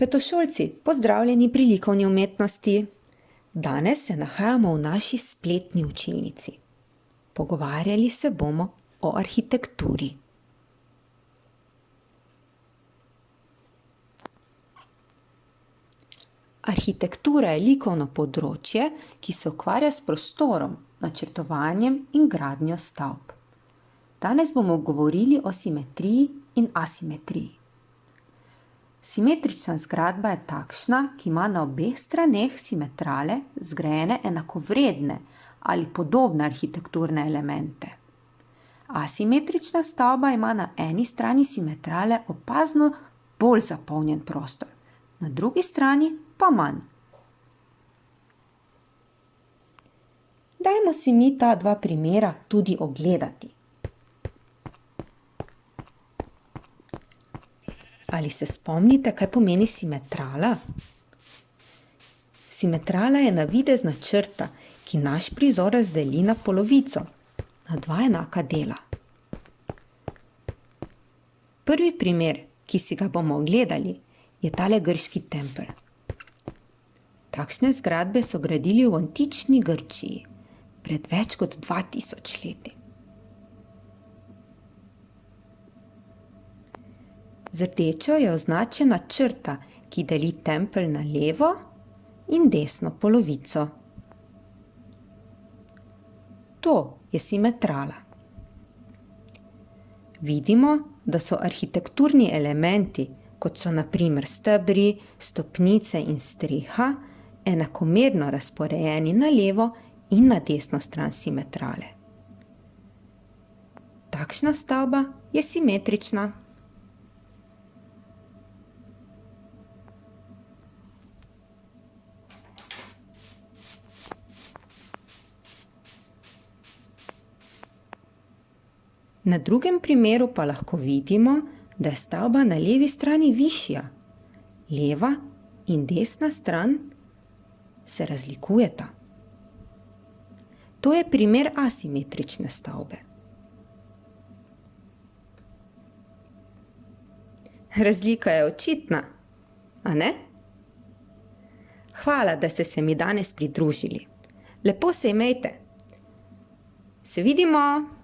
Petošolci, pozdravljeni pri likovni umetnosti. Danes se nahajamo v naši spletni učilnici. Pogovarjali se bomo o arhitekturi. Arhitektura je likovno področje, ki se ukvarja s prostorom, načrtovanjem in gradnjo stavb. Danes bomo govorili o simetriji in asimetriji. Simetrična zgradba je takšna, ki ima na obeh straneh simetrale zgrajene enakovredne ali podobne arhitekturne elemente. Asimetrična stavba ima na eni strani simetrale opazno bolj zapolnjen prostor, na drugi strani pa manj. Dajmo si mi ta dva primera tudi ogledati. Ali se spomnite, kaj pomeni simetrala? Simetrala je navidezna črta, ki naš prizor razdeli na polovico, na dva enaka dela. Prvi primer, ki si ga bomo ogledali, je tale grški tempelj. Takšne zgradbe so gradili v antični Grčiji, pred več kot 2000 leti. Z rdečo je označena črta, ki deli tempelj na levo in desno polovico. To je simetrala. Vidimo, da so arhitekturni elementi, kot so na primer stebri, stopnice in streha, enakomerno razporejeni na levo in na desno stran simetrale. Takšna stavba je simetrična. Na drugem primeru pa lahko vidimo, da je stavba na levi strani višja. Leva in desna stran se razlikujeta. To je primer asimetrične stavbe. Razlika je očitna, a ne? Hvala, da ste se mi danes pridružili. Lepo se imejte. Se vidimo!